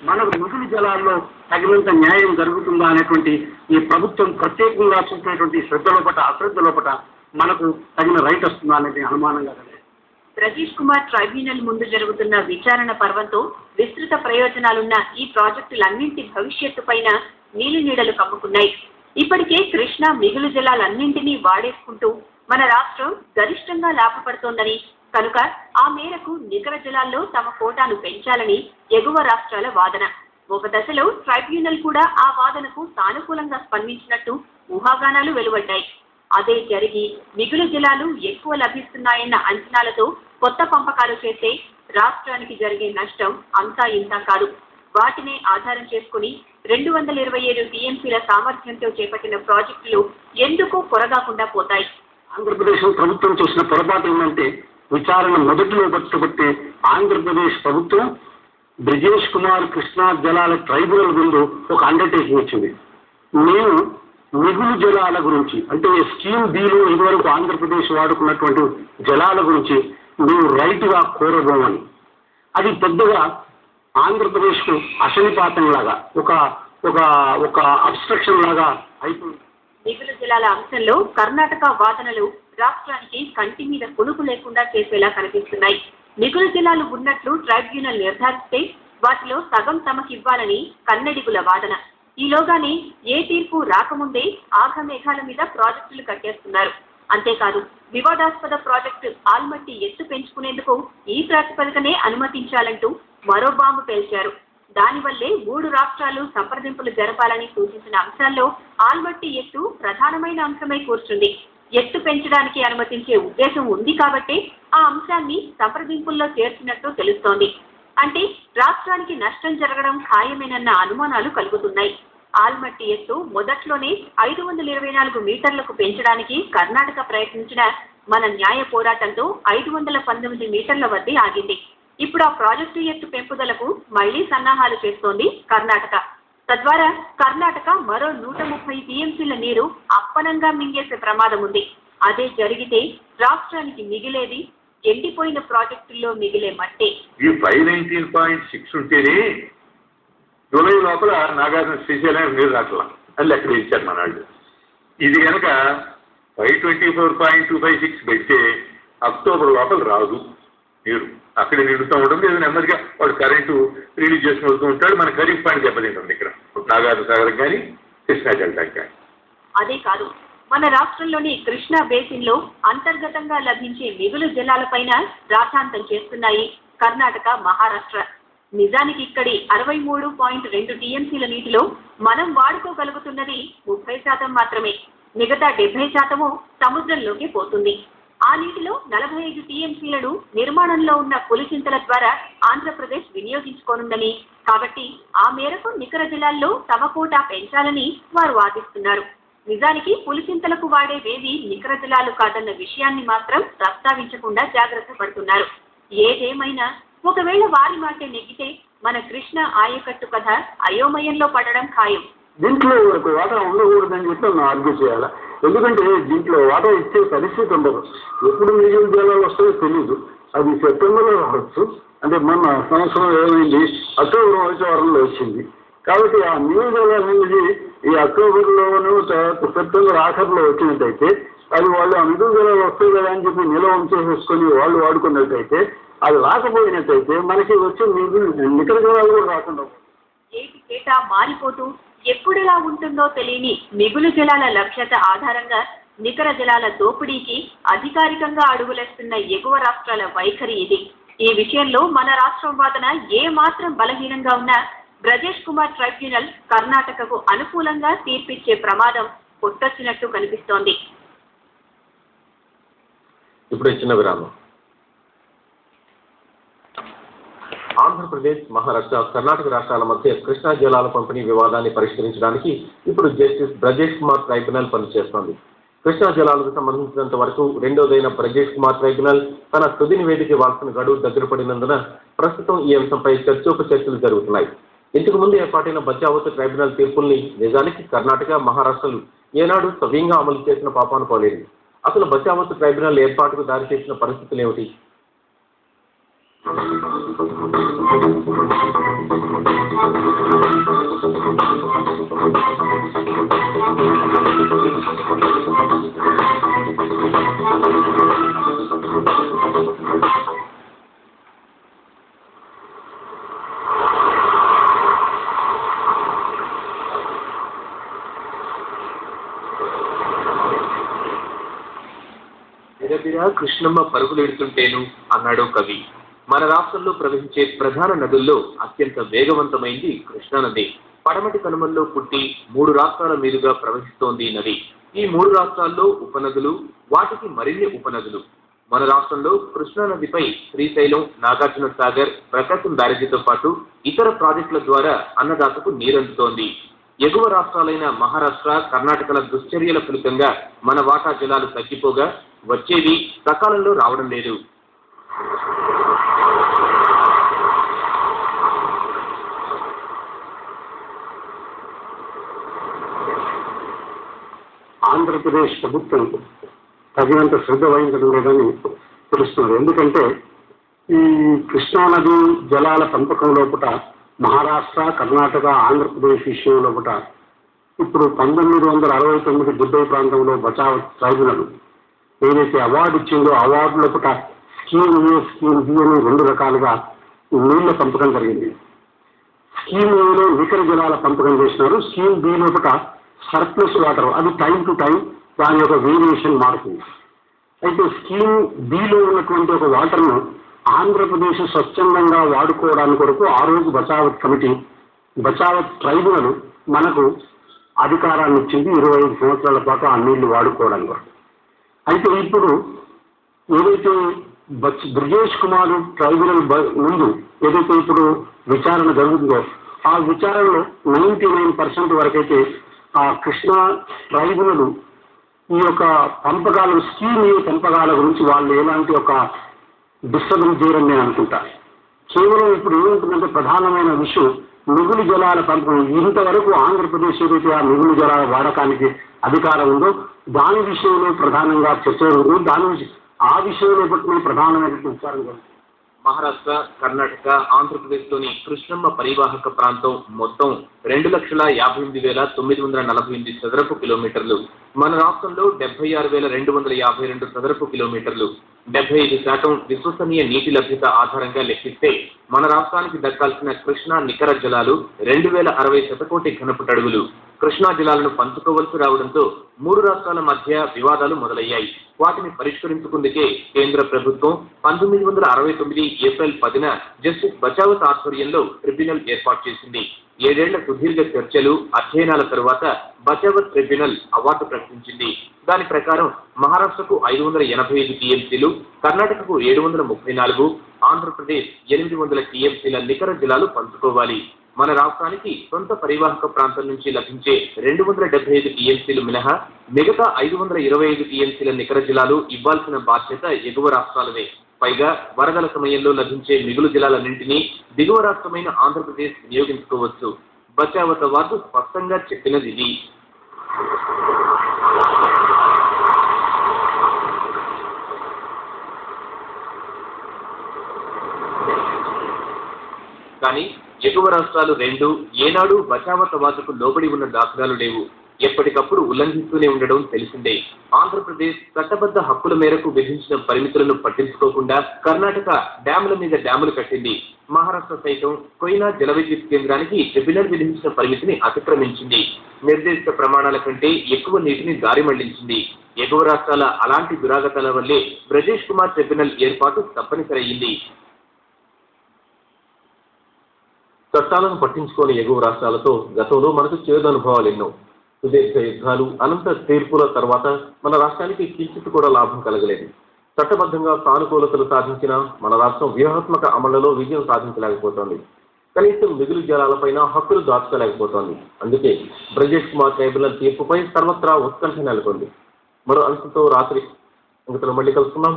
మనకు మిగులు జలాల్లో తగినంత న్యాయం జరుగుతుందా అనేటువంటి ఈ ప్రభుత్వం ప్రత్యేకంగా చూసినటువంటి శ్రద్ధ లోపట అశ్రద్ధ లోపట మనకు తగిన రైట్ వస్తుందా అనేది అనుమానంగా కలిగింది. బ్రజేష్ కుమార్ ట్రైబ్యునల్ ముందు జరుగుతున్న విచారణ పర్వంతో విస్తృత ప్రయోజనాలున్న ఈ ప్రాజెక్టులన్నింటి భవిష్యత్తు పైన నీలినీడలు కమ్ముకున్నాయి. ఇప్పటికే కృష్ణా మిగులు జలాలన్నింటినీ వాడేసుకుంటూ మన రాష్ట్రం గరిష్టంగా లాభపడుతోందని, కనుక ఆ మేరకు నికర జలాల్లో తమ కోటాను పెంచాలని ఎగువ రాష్ట్రాల వాదన. ఒక దశలో ట్రైబ్యునల్ కూడా ఆ వాదనకు సానుకూలంగా స్పందించినట్టు ఊహాగానాలు వెలువడ్డాయి. అదే జరిగి మిగులు జలాలు ఎక్కువ లభిస్తున్నాయన్న అంచనాలతో కొత్త పంపకాలు చేస్తే రాష్ట్రానికి జరిగే నష్టం అంతా ఇంతా కాదు. వాటినే ఆధారం చేసుకుని 227 టీఎంసీల సామర్థ్యంతో చేపట్టిన ప్రాజెక్టులు ఎందుకు కొరగాకుండా పోతాయి. ఆంధ్రప్రదేశ్ ప్రభుత్వం చేసిన పొరపాటు ఏంటంటే, విచారణ మొదటిలో పట్టుబట్టి ఆంధ్రప్రదేశ్ ప్రభుత్వం బ్రజేష్ కుమార్ కృష్ణా జలాల ట్రైబ్యునల్ ముందు ఒక అండర్టేకింగ్ ఇచ్చింది. నేను మిగులు జలాల గురించి, అంటే స్కీమ్ బిలో ఇదివరకు ఆంధ్రప్రదేశ్ వాడుకున్నటువంటి జలాల గురించి మేము రైతుగా కోరబోమని. అది పెద్దగా ఆంధ్రప్రదేశ్కు అశనిపాతం లాగా ఒక ఒక ఒక అబ్స్ట్రక్షన్ లాగా అయిపోయింది. మిగులు జలాల అంశంలో కర్ణాటక వాదనలు రాష్ట్రానికి కంటి మీద కునుకు లేకుండా చేసేలా కనిపిస్తున్నాయి. మిగులు జలాలు ఉన్నట్లు ట్రైబ్యునల్ నిర్ధారిస్తే వాటిలో సగం తమకివ్వాలని కన్నడిగుల వాదన. ఈలోగానే ఏ తీర్పు రాకముందే ఆఘమేఘాల మీద ప్రాజెక్టులు కట్టేస్తున్నారు. అంతేకాదు, వివాదాస్పద ప్రాజెక్టు ఆల్మట్టి ఎత్తు పెంచుకునేందుకు ఈ ప్రాతిపదికనే అనుమతించాలంటూ మరో బాంబు పేల్చారు. దానివల్లే 3 రాష్ట్రాలు సంప్రదింపులు జరపాలని సూచించిన అంశాల్లో ఆల్మట్టి ఎత్తు ప్రధానమైన అంశమై కూర్చుంది. ఎత్తు పెంచడానికి అనుమతించే ఉద్దేశం ఉంది కాబట్టి ఆ అంశాన్ని సంప్రదింపుల్లో చేర్చినట్టు తెలుస్తోంది. అంటే రాష్ట్రానికి నష్టం జరగడం ఖాయమేనన్న అనుమానాలు కలుగుతున్నాయి. ఆల్మట్టి ఎత్తు మొదట్లోనే 524 మీటర్లకు పెంచడానికి కర్ణాటక ప్రయత్నించిన మన న్యాయ పోరాటంతో 519 మీటర్ల వద్దే ఆగింది. ఇప్పుడు ఆ ప్రాజెక్టు ఎత్తు పెంపుదలకు మళ్లీ సన్నాహాలు చేస్తోంది కర్ణాటక. తద్వారా కర్ణాటక మరో 130 టీఎంసీల నీరు అప్పనంగా మింగేసే ప్రమాదం ఉంది. అదే జరిగితే రాష్ట్రానికి మిగిలేది ఎండిపోయిన ప్రాజెక్టుల్లో మిగిలే మట్టే. ఈ 519.6 ఉంటేనే జూలై లోపల నాగార్జున శ్రీశైలం నీరు రాట్లా అని లెక్క ఇచ్చారు మన వాళ్ళు. ఇది కనుక 524.256 పెడితే అక్టోబర్ లోపల రాదు నీరు. అక్కడ నిండుతూ ఉంటుంది. ఏదో నెమ్మదిగా వాడు కరెంటు రిలీజ్ చేసుకుని వస్తూ ఉంటాడు. మన ఖరీఫ్ పాయింట్ దెబ్బతింటుంది ఇక్కడ నాగార్జున సాగర్ కానీ కృష్ణా డెల్టాకి కానీ. అదే కాదు, మన రాష్ట్రంలోని కృష్ణా బేసిన్ లో అంతర్గతంగా లభించే మిగులు జలాలపైన రాజాంతం చేస్తున్నాయి కర్ణాటక, మహారాష్ట్ర. నిజానికి ఇక్కడి 63.2 టీఎంసీల నీటిలో మనం వాడుకోగలుగుతున్నది 30% మాత్రమే. మిగతా 70% సముద్రంలోకి పోతుంది. ఆ నీటిలో 45 టీఎంసీలను నిర్మాణంలో ఉన్న పులిచింతల ద్వారా ఆంధ్రప్రదేశ్ వినియోగించుకోనుందని, కాబట్టి ఆ మేరకు నికర జలాల్లో తమ కోటా పెంచాలని వారు వాదిస్తున్నారు. నిజానికి పులిచింతలకు వాడేవేవి నికర జలాలు కాదన్న విషయాన్ని మాత్రం ప్రస్తావించకుండా జాగ్రత్త పడుతున్నారు. ఏదేమైనా ఒకవేళ వారి మాట నెగ్గితే మన కృష్ణ ఆయకట్టు కథ అయోమయంలో పడడం ఖాయం. దీంట్లో వాటా ఉండకూడదని చెప్పి మనం ఆర్గ్యూ చేయాలి. ఎందుకంటే దీంట్లో వాటా ఇచ్చే పరిస్థితి ఉండదు. ఎప్పుడు మిగిలిన జలాలు వస్తాయో తెలియదు. అది సెప్టెంబర్లో రావచ్చు. అంటే మొన్న సంవత్సరం ఏమైంది, అక్టోబర్ మొదటి వారంలో వచ్చింది. కాబట్టి ఆ మిగిలిన జలాలు అనేది ఈ అక్టోబర్లోనూ సెప్టెంబర్ ఆఖరిలో వచ్చినట్టయితే అది వాళ్ళు ఆ మిగిలిన జలాలు వస్తాయి కదా అని చెప్పి నిల్వ ఉంచేసేసుకొని వాళ్ళు వాడుకున్నట్టయితే, అది రాకపోయినట్టయితే మనకి వచ్చే నికర జలాలు కూడా రాకుండా ఏటా మారిపోతూ ఎప్పుడెలా ఉంటుందో తెలియని మిగులు జలాల లభ్యత ఆధారంగా నికర జలాల దోపిడీకి అధికారికంగా అడుగులేస్తున్న ఎగువ రాష్ట్రాల వైఖరి ఇది. ఈ విషయంలో మన రాష్ట్రం వాదన ఏ మాత్రం బలహీనంగా ఉన్నా బ్రజేష్ కుమార్ ట్రైబ్యునల్ కర్ణాటకకు అనుకూలంగా తీర్పిచ్చే ప్రమాదం కొట్టొచ్చినట్టు కనిపిస్తోంది. ఇప్పుడు ఇచ్చిన విరామం. ఆంధ్రప్రదేశ్, మహారాష్ట్ర, కర్ణాటక రాష్ట్రాల మధ్య కృష్ణా జలాల పంపిణీ వివాదాన్ని పరిష్కరించడానికి ఇప్పుడు జస్టిస్ బ్రజేష్ కుమార్ ట్రైబ్యునల్ పనిచేస్తోంది. కృష్ణా జలాలకు సంబంధించినంత వరకు రెండోదైన బ్రజేష్ కుమార్ ట్రైబ్యునల్ తన తుది నివేదిక ఇవ్వాల్సిన గడువు దగ్గర పడినందున ప్రస్తుతం ఈ అంశంపై చర్చోపచర్చలు జరుగుతున్నాయి. ఇంతకు ముందు ఏర్పాటైన బచావత్ ట్రైబ్యునల్ తీర్పుల్ని నిజానికి కర్ణాటక, మహారాష్ట్రలు ఏనాడు సవ్యంగా అమలు చేసిన పాపాను పోలేదు. అసలు బచావత్ ట్రైబ్యునల్ ఏర్పాటుకు దారితీసిన పరిస్థితులు ఏమిటి? బిరబిరా కృష్ణమ్మ పరుగులెడుతుంటేను అన్నాడు కవి. మన రాష్ట్రంలో ప్రవహించే ప్రధాన నదుల్లో అత్యంత వేగవంతమైంది కృష్ణానది. పడమటి కనుమల్లో పుట్టి 3 రాష్ట్రాల మీదుగా ప్రవహిస్తోంది ఈ నది. ఈ 3 రాష్ట్రాల్లో ఉపనదులు, వాటికి మరిన్ని ఉపనదులు. మన రాష్ట్రంలో కృష్ణానదిపై శ్రీశైలం, నాగార్జున సాగర్, ప్రకాశం బ్యారేజీతో పాటు ఇతర ప్రాజెక్టుల ద్వారా అన్నదాతకు నీరందుతోంది. ఎగువ రాష్ట్రాలైన మహారాష్ట్ర, కర్ణాటకల దుశ్చర్యల ఫలితంగా మన వాటా జలాలు తగ్గిపోగా వచ్చేవి సకాలంలో రావడం లేదు. ఆంధ్రప్రదేశ్ ప్రభుత్వం తగినంత శ్రద్ధ వహించడం లేదని తెలుస్తున్నది. ఎందుకంటే ఈ కృష్ణానది జలాల పెంపకం లోపల మహారాష్ట్ర, కర్ణాటక, ఆంధ్రప్రదేశ్ విషయం లోపల ఇప్పుడు 1969-70 ప్రాంతంలో బచావత్ ట్రైబ్యునల్ ఏదైతే అవార్డు ఇచ్చిందో అవార్డు లోపల స్కీమ్ ఏ, స్కీమ్ బి అని 2 రకాలుగా నీళ్ల పెంపకం జరిగింది. స్కీమ్ ఏలో నికర జలాల పెంపకం చేసినారు. స్కీమ్ బి లోపల సర్ప్లస్ వాటర్, అది టైం టు టైం దాని యొక్క వేరియేషన్ మారుతుంది. అయితే స్కీమ్ బిలో ఉన్నటువంటి ఒక వాటర్ను ఆంధ్రప్రదేశ్ స్వచ్ఛందంగా వాడుకోవడానికి కొరకు ఆ రోజు బచావత్ కమిటీ, బచావత్ ట్రైబ్యునల్ మనకు అధికారాన్ని ఇచ్చింది 25 సంవత్సరాల పాటు ఆ నీళ్లు వాడుకోవడానికి. అయితే ఇప్పుడు ఏదైతే బ్రిజేష్ కుమార్ ట్రైబ్యునల్ ముందు ఏదైతే ఇప్పుడు విచారణ జరుగుతుందో ఆ విచారణలో 99% వరకైతే ఆ కృష్ణా ట్రైబ్యునల్ ఈ యొక్క పంపకాల స్కీమ్ పెంపకాల గురించి వాళ్ళు ఎలాంటి ఒక డిస్టర్బెన్స్ చేయరని నేను అనుకుంటా. కేవలం ఇప్పుడు ఏముంటుందంటే ప్రధానమైన విషయం మిగులు జలాల పెంపకం. ఇంతవరకు ఆంధ్రప్రదేశ్ ఏదైతే ఆ మిగులు జలాల వాడకానికి అధికారం ఉందో దాని విషయంలో ప్రధానంగా చర్చ జరుగుతుంది. ఆ విషయంలో పట్ల ప్రధానమైనటువంటి విచారం జరుగుతుంది. మహారాష్ట్ర, కర్ణాటక, ఆంధ్రప్రదేశ్లోని కృష్ణమ్మ పరివాహక ప్రాంతం మొత్తం 2,58,948 చదరపు కిలోమీటర్లు. మన రాష్ట్రంలో 76,252 చదరపు కిలోమీటర్లు. 75% విశ్వసనీయ నీటి లభ్యత ఆధారంగా లెక్కిస్తే మన రాష్ట్రానికి దక్కాల్సిన కృష్ణా నికర జలాలు 2,060 శతకోటి ఘనపుటడుగులు. కృష్ణా జలాలను పంచుకోవలసి రావడంతో 3 రాష్ట్రాల మధ్య వివాదాలు మొదలయ్యాయి. వాటిని పరిష్కరించుకుందుకే కేంద్ర ప్రభుత్వం 1969 ఏప్రిల్ 10న జస్టిస్ బచావత్ ఆధ్వర్యంలో ట్రిబ్యునల్ ఏర్పాటు చేసింది. 7 ఏళ్ల సుదీర్ఘ చర్చలు, అధ్యయనాల తరువాత బచావత్ ట్రిబ్యునల్ అవార్డు ప్రకటించింది. దాని ప్రకారం మహారాష్ట్రకు 585 టీఎంసీలు, కర్ణాటకకు 734, ఆంధ్రప్రదేశ్ 800 టీఎంసీల నికర జలాలు పంచుకోవాలి. మన రాష్ట్రానికి సొంత పరివాహక ప్రాంతం నుంచి లభించే 275 టీఎంసీలు మినహా మిగతా 525 టీఎంసీల నికర జలాలు ఇవ్వాల్సిన బాధ్యత ఎగువ రాష్ట్రాలదే. పైగా వరదల సమయంలో లభించే మిగులు జలాలన్నింటినీ దిగువ రాష్ట్రమైన ఆంధ్రప్రదేశ్ వినియోగించుకోవచ్చు. బచావత్ అవార్డు స్పష్టంగా చెప్పినది ఇది. కానీ ఎగువ రాష్ట్రాలు 2 ఏనాడు బచావత్ అవార్డుకు లోబడి ఉన్న దాఖలాలు లేవు. ఎప్పటికప్పుడు ఉల్లంఘిస్తూనే ఉండడం తెలిసిందే. ఆంధ్రప్రదేశ్ చట్టబద్ధ హక్కుల మేరకు విధించిన పరిమితులను పట్టించుకోకుండా కర్ణాటక డ్యాముల మీద డ్యాములు కట్టింది. మహారాష్ట్ర సైతం కొయినా జల విద్యుత్ కేంద్రానికి ట్రిబ్యునల్ విధించిన పరిమితిని అతిక్రమించింది. నిర్దేశిత ప్రమాణాల కంటే ఎక్కువ నీటిని దారి మళ్లించింది. ఎగువ రాష్ట్రాల అలాంటి దురాగతాల వల్లే బ్రజేష్ కుమార్ ట్రిబ్యునల్ ఏర్పాటు తప్పనిసరయ్యింది. చట్టాలను పట్టించుకోని ఎగువ రాష్ట్రాలతో గతంలో మనకు చేదు అనుభవాలు ఎన్నో. సుదీర్ఘ యుద్ధాలు, అనంత తీర్పుల తర్వాత మన రాష్ట్రానికి కించిత్ కూడా లాభం కలగలేదు. చట్టబద్ధంగా సానుకూలతలు సాధించిన మన రాష్ట్రం వ్యూహాత్మక అమలులో విజయం సాధించలేకపోతోంది. కనీసం మిగులు జలాలపైన హక్కులు దాచుకోలేకపోతోంది. అందుకే బ్రజేష్ కుమార్ ట్రైబ్యునల్ తీర్పుపై సర్వత్రా ఉత్కంఠ నెలకొంది. మరో అంశంతో రాత్రి మళ్ళీ కలుసుకున్నాం.